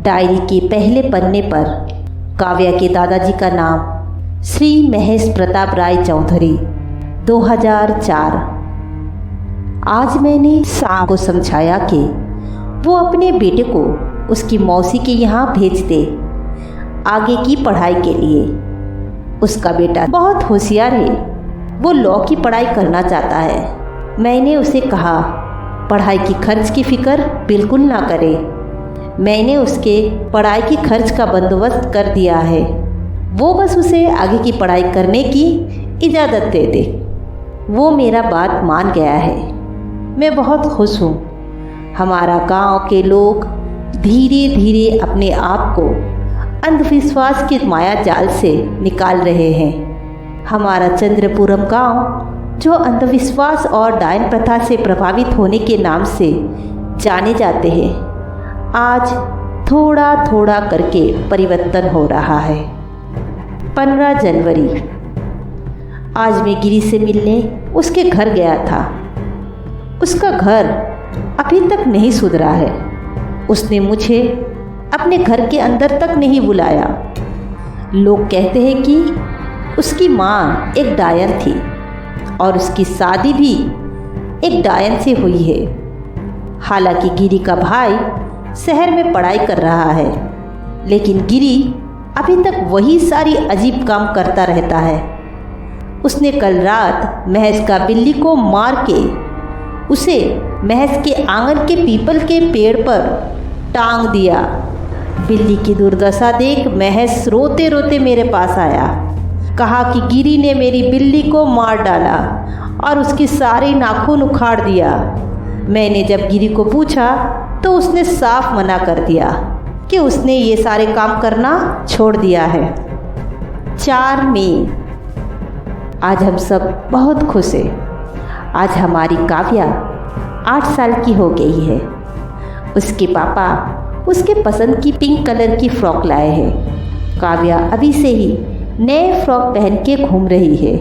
Diary के पहले पन्ने पर काव्या के दादाजी का नाम श्री महेश प्रताप राय चौधरी 2004। आज मैंने शाम को समझाया कि वो अपने बेटे को उसकी मौसी के यहाँ भेज दे आगे की पढ़ाई के लिए। उसका बेटा बहुत होशियार है, वो लॉ की पढ़ाई करना चाहता है। मैंने उसे कहा पढ़ाई की खर्च की फिक्र बिल्कुल ना करे, मैंने उसके पढ़ाई की खर्च का बंदोबस्त कर दिया है, वो बस उसे आगे की पढ़ाई करने की इजाज़त दे दे। वो मेरा बात मान गया है, मैं बहुत खुश हूँ। हमारा गांव के लोग धीरे धीरे अपने आप को अंधविश्वास के माया जाल से निकाल रहे हैं। हमारा चंद्रपुरम गांव, जो अंधविश्वास और डायन प्रथा से प्रभावित होने के नाम से जाने जाते हैं, आज थोड़ा थोड़ा करके परिवर्तन हो रहा है। 15 जनवरी, आज मैं गिरी से मिलने उसके घर गया था। उसका घर अभी तक नहीं सुधरा है। उसने मुझे अपने घर के अंदर तक नहीं बुलाया। लोग कहते हैं कि उसकी माँ एक डायन थी और उसकी शादी भी एक डायन से हुई है। हालांकि गिरी का भाई शहर में पढ़ाई कर रहा है, लेकिन गिरी अभी तक वही सारी अजीब काम करता रहता है। उसने कल रात महेश का बिल्ली को मार के उसे महेश के आंगन के पीपल के पेड़ पर टांग दिया। बिल्ली की दुर्दशा देख महेश रोते रोते मेरे पास आया, कहा कि गिरी ने मेरी बिल्ली को मार डाला और उसकी सारी नाखून उखाड़ दिया। मैंने जब गिरी को पूछा तो उसने साफ मना कर दिया कि उसने ये सारे काम करना छोड़ दिया है। 4 मई, आज हम सब बहुत खुश हैं। आज हमारी काव्या 8 साल की हो गई है। उसके पापा उसके पसंद की पिंक कलर की फ्रॉक लाए हैं। काव्या अभी से ही नए फ्रॉक पहन के घूम रही है।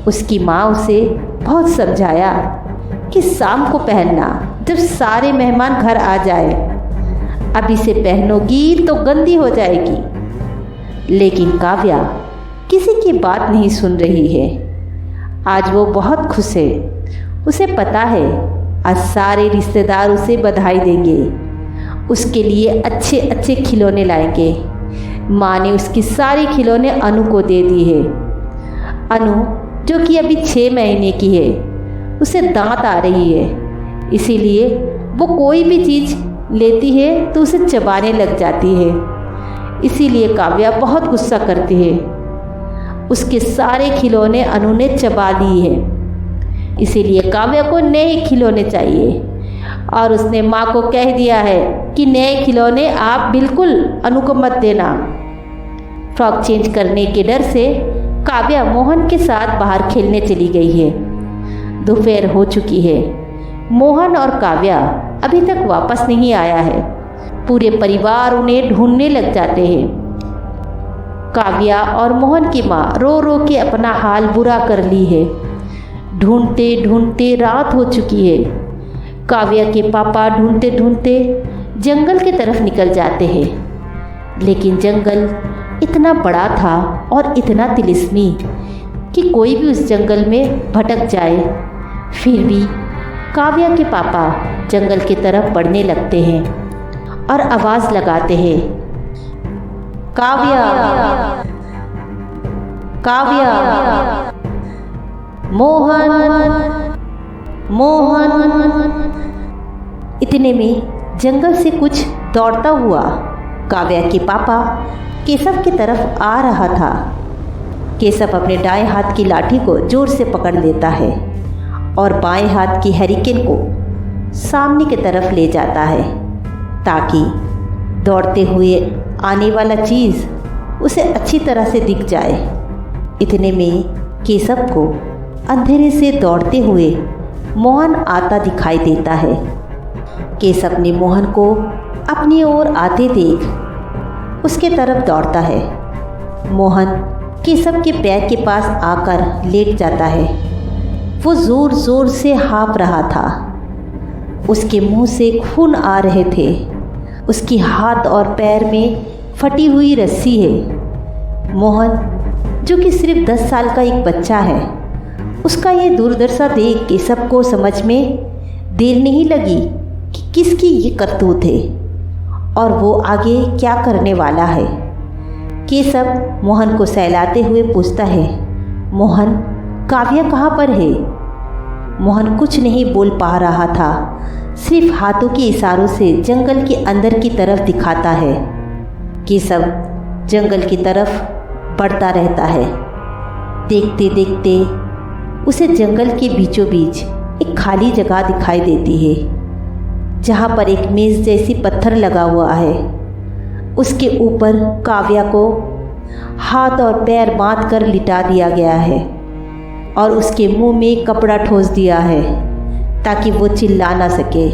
उसकी माँ उसे बहुत समझाया कि शाम को पहनना, जब सारे मेहमान घर आ जाए। अभी से पहनोगी तो गंदी हो जाएगी। लेकिन काव्या किसी की बात नहीं सुन रही है। आज वो बहुत खुश है। उसे पता है आज सारे रिश्तेदार उसे बधाई देंगे, उसके लिए अच्छे अच्छे खिलौने लाएंगे। माँ ने उसकी सारी खिलौने अनु को दे दी है। अनु, जो कि अभी 6 महीने की है, उसे दांत आ रही है, इसीलिए वो कोई भी चीज़ लेती है तो उसे चबाने लग जाती है। इसीलिए काव्या बहुत गुस्सा करती है। उसके सारे खिलौने अनु ने चबा लिए हैं, इसीलिए काव्या को नए खिलौने चाहिए और उसने माँ को कह दिया है कि नए खिलौने आप बिल्कुल अनु को मत देना। फ्रॉक चेंज करने के डर से काव्या मोहन के साथ बाहर खेलने चली गई है। दोपहर हो चुकी है। मोहन और काव्या अभी तक वापस नहीं आया है। पूरे परिवार उन्हें ढूंढने लग जाते हैं। काव्या और मोहन की माँ रो रो के अपना हाल बुरा कर ली है। ढूंढते ढूंढते रात हो चुकी है। काव्या के पापा ढूंढते ढूंढते जंगल की तरफ निकल जाते हैं, लेकिन जंगल इतना बड़ा था और इतना तिलिस्मी कि कोई भी उस जंगल में भटक जाए। फिर भी काव्या के पापा जंगल की तरफ बढ़ने लगते हैं और आवाज़ लगाते हैं, काव्या, काव्या, मोहन, मोहन। इतने में जंगल से कुछ दौड़ता हुआ काव्या के पापा केशव की तरफ आ रहा था। केशव अपने दाएं हाथ की लाठी को जोर से पकड़ लेता है और बाएं हाथ की हैरिकेन को सामने की तरफ ले जाता है ताकि दौड़ते हुए आने वाला चीज़ उसे अच्छी तरह से दिख जाए। इतने में केशव को अंधेरे से दौड़ते हुए मोहन आता दिखाई देता है। केशव ने मोहन को अपनी ओर आते देख उसके तरफ दौड़ता है। मोहन केशव के पैर के पास आकर लेट जाता है। वो ज़ोर ज़ोर से हाँफ रहा था। उसके मुंह से खून आ रहे थे। उसके हाथ और पैर में फटी हुई रस्सी है। मोहन, जो कि सिर्फ 10 साल का एक बच्चा है, उसका ये दुर्दशा देख केशव को समझ में देर नहीं लगी कि किसकी ये करतूत है और वो आगे क्या करने वाला है। केशव मोहन को सहलाते हुए पूछता है, मोहन, काव्या कहाँ पर है? मोहन कुछ नहीं बोल पा रहा था, सिर्फ हाथों के इशारों से जंगल के अंदर की तरफ दिखाता है। केशव जंगल की तरफ बढ़ता रहता है। देखते देखते उसे जंगल के बीचों बीच एक खाली जगह दिखाई देती है, जहाँ पर एक मेज जैसी पत्थर लगा हुआ है। उसके ऊपर काव्या को हाथ और पैर बांध कर लिटा दिया गया है और उसके मुंह में कपड़ा ठोस दिया है ताकि वो चिल्ला ना सके।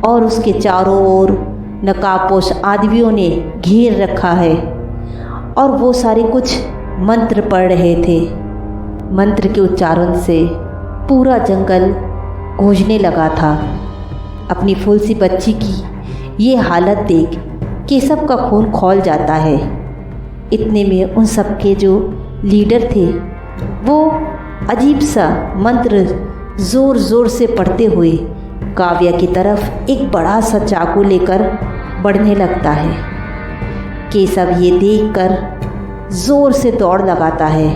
और उसके चारों ओर नकाबपोश आदमियों ने घेर रखा है और वो सारे कुछ मंत्र पढ़ रहे थे। मंत्र के उच्चारण से पूरा जंगल गूंजने लगा था। अपनी फूल सी बच्ची की ये हालत देख केशव का खून खौल जाता है। इतने में उन सब के जो लीडर थे वो अजीब सा मंत्र ज़ोर ज़ोर से पढ़ते हुए काव्या की तरफ एक बड़ा सा चाकू लेकर बढ़ने लगता है। केशव ये देखकर ज़ोर से दौड़ लगाता है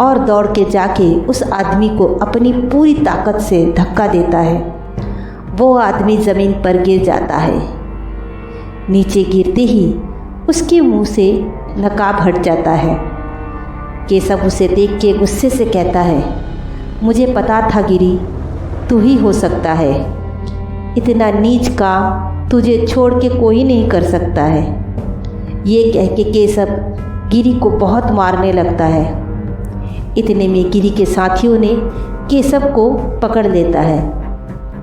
और दौड़ के जाके उस आदमी को अपनी पूरी ताकत से धक्का देता है। वो आदमी ज़मीन पर गिर जाता है। नीचे गिरते ही उसके मुंह से नकाब हट जाता है। केशव उसे देख के गुस्से से कहता है, मुझे पता था गिरी, तू ही हो सकता है। इतना नीच काम तुझे छोड़ के कोई नहीं कर सकता है। ये कह के केशव गिरी को बहुत मारने लगता है। इतने में गिरी के साथियों ने केशव को पकड़ लेता है।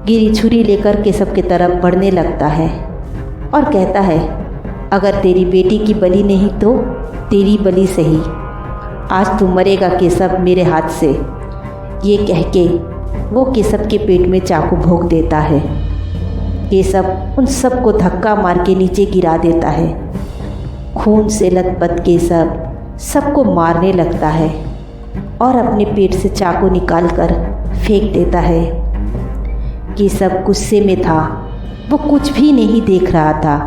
गिरी छुरी लेकर केशव की तरफ बढ़ने लगता है और कहता है, अगर तेरी बेटी की बलि नहीं तो तेरी बलि सही। आज तू मरेगा केशव मेरे हाथ से। ये कह के वो केशव के पेट में चाकू भोंक देता है। केशव उन सब को धक्का मार के नीचे गिरा देता है। खून से लथपथ केशव सबको मारने लगता है और अपने पेट से चाकू निकालकर फेंक देता है। केशव गुस्से में था। वो कुछ भी नहीं देख रहा था।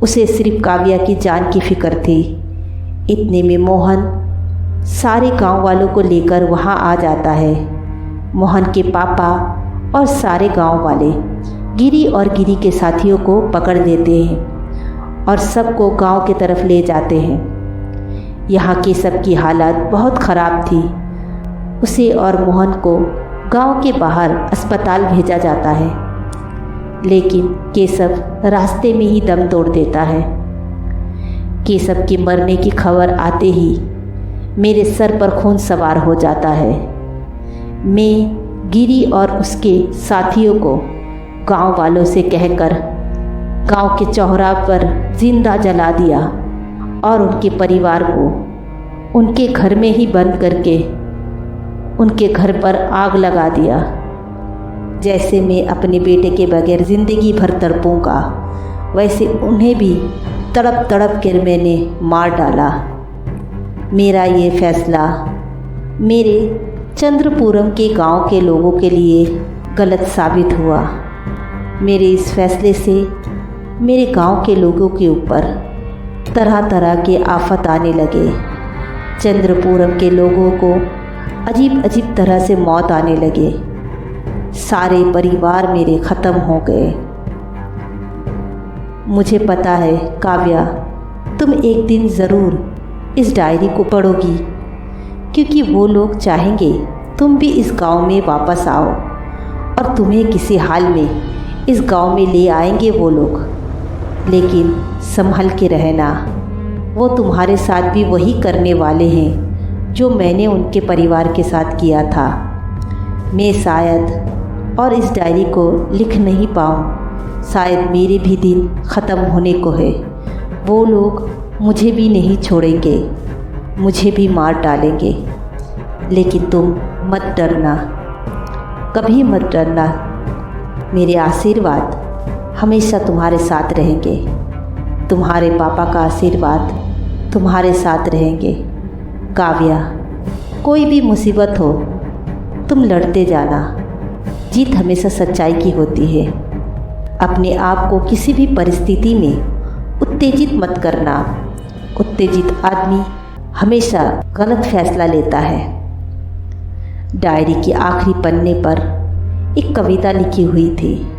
उसे सिर्फ काव्या की जान की फिक्र थी। इतने में मोहन सारे गांव वालों को लेकर वहां आ जाता है। मोहन के पापा और सारे गांव वाले गिरी और गिरी के साथियों को पकड़ लेते हैं और सबको गांव की तरफ ले जाते हैं। यहाँ की सबकी हालत बहुत ख़राब थी। उसे और मोहन को गांव के बाहर अस्पताल भेजा जाता है, लेकिन केशव रास्ते में ही दम तोड़ देता है। केशव के मरने की खबर आते ही मेरे सर पर खून सवार हो जाता है। मैं गिरी और उसके साथियों को गांव वालों से कहकर गांव के चौराहे पर जिंदा जला दिया और उनके परिवार को उनके घर में ही बंद करके उनके घर पर आग लगा दिया। जैसे मैं अपने बेटे के बगैर ज़िंदगी भर तड़पूंगा, वैसे उन्हें भी तड़प तड़प कर मैंने मार डाला। मेरा ये फैसला मेरे चंद्रपुरम के गांव के लोगों के लिए गलत साबित हुआ। मेरे इस फैसले से मेरे गांव के लोगों के ऊपर तरह तरह के आफत आने लगे। चंद्रपुरम के लोगों को अजीब अजीब तरह से मौत आने लगे। सारे परिवार मेरे ख़त्म हो गए। मुझे पता है काव्या, तुम एक दिन ज़रूर इस डायरी को पढ़ोगी, क्योंकि वो लोग चाहेंगे तुम भी इस गांव में वापस आओ और तुम्हें किसी हाल में इस गांव में ले आएंगे वो लोग। लेकिन संभल के रहना, वो तुम्हारे साथ भी वही करने वाले हैं जो मैंने उनके परिवार के साथ किया था। मैं शायद और इस डायरी को लिख नहीं पाऊँ। शायद मेरे भी दिन ख़त्म होने को है। वो लोग मुझे भी नहीं छोड़ेंगे, मुझे भी मार डालेंगे। लेकिन तुम मत डरना, कभी मत डरना। मेरे आशीर्वाद हमेशा तुम्हारे साथ रहेंगे। तुम्हारे पापा का आशीर्वाद तुम्हारे साथ रहेंगे। काव्या, कोई भी मुसीबत हो तुम लड़ते जाना। जीत हमेशा सच्चाई की होती है। अपने आप को किसी भी परिस्थिति में उत्तेजित मत करना। उत्तेजित आदमी हमेशा गलत फैसला लेता है। डायरी के आखिरी पन्ने पर एक कविता लिखी हुई थी।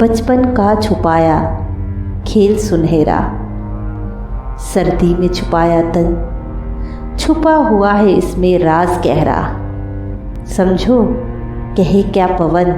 बचपन का छुपाया खेल सुनहरा, सर्दी में छुपाया तन, छुपा हुआ है इसमें राज गहरा। समझो कहे क्या पवन,